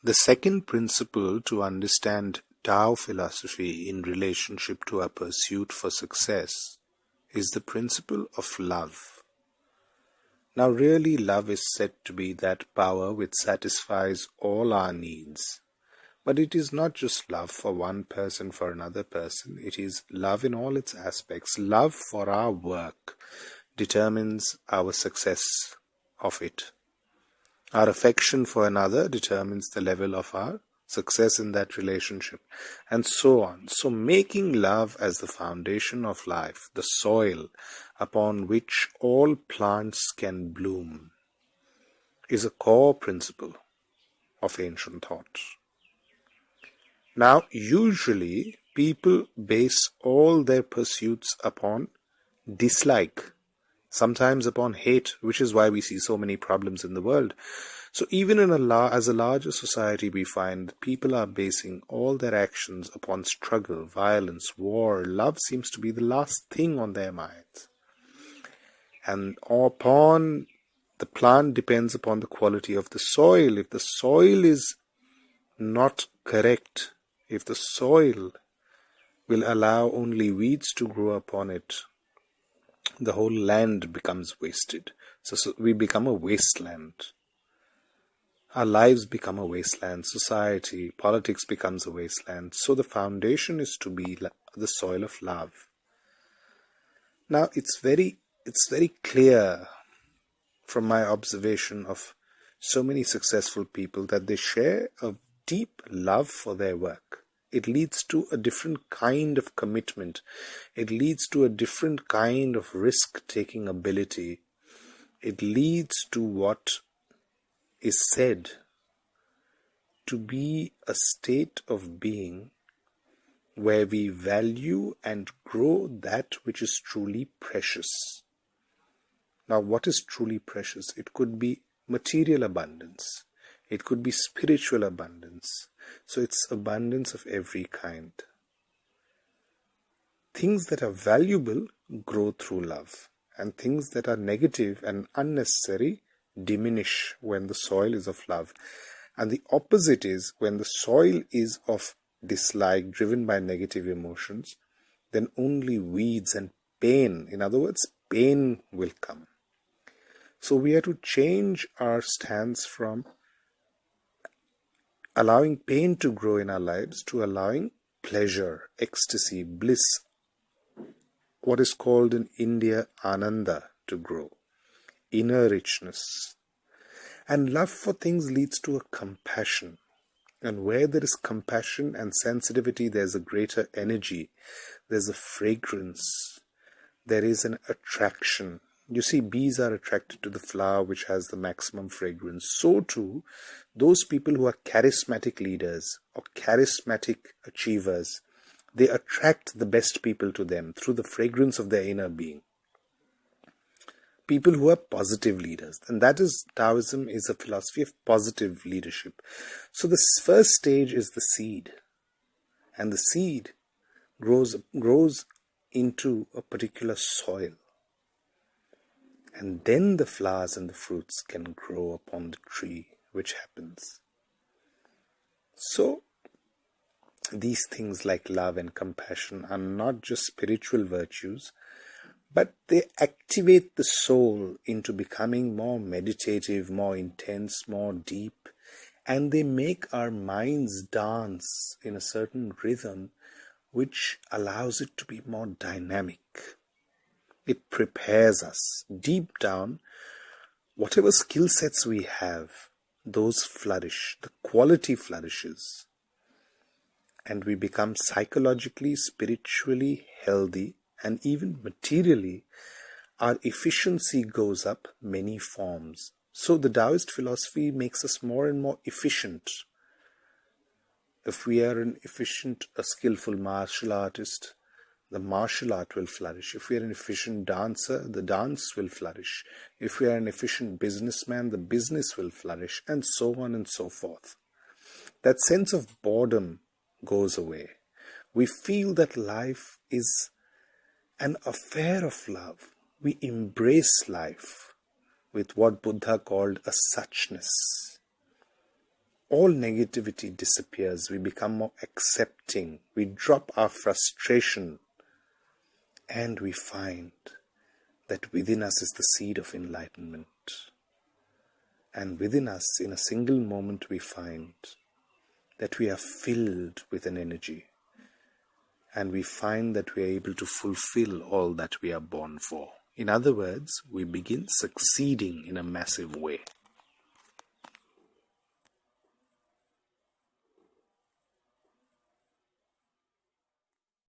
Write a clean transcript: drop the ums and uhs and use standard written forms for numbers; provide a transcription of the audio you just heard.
The second principle to understand Tao philosophy in relationship to our pursuit for success is the principle of love. Now really love is said to be that power which satisfies all our needs. But it is not just love for one person for another person. It is love in all its aspects. Love for our work determines our success of it. Our affection for another determines the level of our success in that relationship, and so on. So making love as the foundation of life, the soil upon which all plants can bloom, is a core principle of ancient thought. Now, usually people base all their pursuits upon dislike, sometimes upon hate, which is why we see so many problems in the world. So even as a larger society, we find that people are basing all their actions upon struggle, violence, war. Love seems to be the last thing on their minds. And upon the plant depends upon the quality of the soil. If the soil is not correct, if the soil will allow only weeds to grow upon it, the whole land becomes wasted. So we become a wasteland. Our lives become a wasteland. Society, politics becomes a wasteland. So the foundation is to be the soil of love. Now it's very clear from my observation of so many successful people that they share a deep love for their work. It leads to a different kind of commitment. It leads to a different kind of risk-taking ability. It leads to what is said to be a state of being where we value and grow that which is truly precious. Now, what is truly precious? It could be material abundance. It could be spiritual abundance. So it's abundance of every kind. Things that are valuable grow through love, and things that are negative and unnecessary diminish when the soil is of love. And the opposite is when the soil is of dislike, driven by negative emotions, then only weeds and pain, in other words, pain will come. So we have to change our stance from allowing pain to grow in our lives to allowing pleasure, ecstasy, bliss, what is called in India ananda, to grow, inner richness. And love for things leads to a compassion. And where there is compassion and sensitivity, there's a greater energy, there's a fragrance, there is an attraction. You see, bees are attracted to the flower which has the maximum fragrance. So too, those people who are charismatic leaders or charismatic achievers, they attract the best people to them through the fragrance of their inner being. People who are positive leaders. And that is, Taoism is a philosophy of positive leadership. So the first stage is the seed. And the seed grows into a particular soil. And then the flowers and the fruits can grow upon the tree, which happens. So, these things like love and compassion are not just spiritual virtues, but they activate the soul into becoming more meditative, more intense, more deep, and they make our minds dance in a certain rhythm which allows it to be more dynamic. It prepares us deep down. Whatever skill sets we have, those flourish, the quality flourishes, and we become psychologically, spiritually healthy, and even materially, our efficiency goes up many forms. So the Taoist philosophy makes us more and more efficient. If we are a skillful martial artist, the martial art will flourish. If we are an efficient dancer, the dance will flourish. If we are an efficient businessman, the business will flourish, and so on and so forth. That sense of boredom goes away. We feel that life is an affair of love. We embrace life with what Buddha called a suchness. all negativity disappears. We become more accepting. We drop our frustration. And we find that within us is the seed of enlightenment. And within us, in a single moment, we find that we are filled with an energy. And we find that we are able to fulfill all that we are born for. In other words, we begin succeeding in a massive way.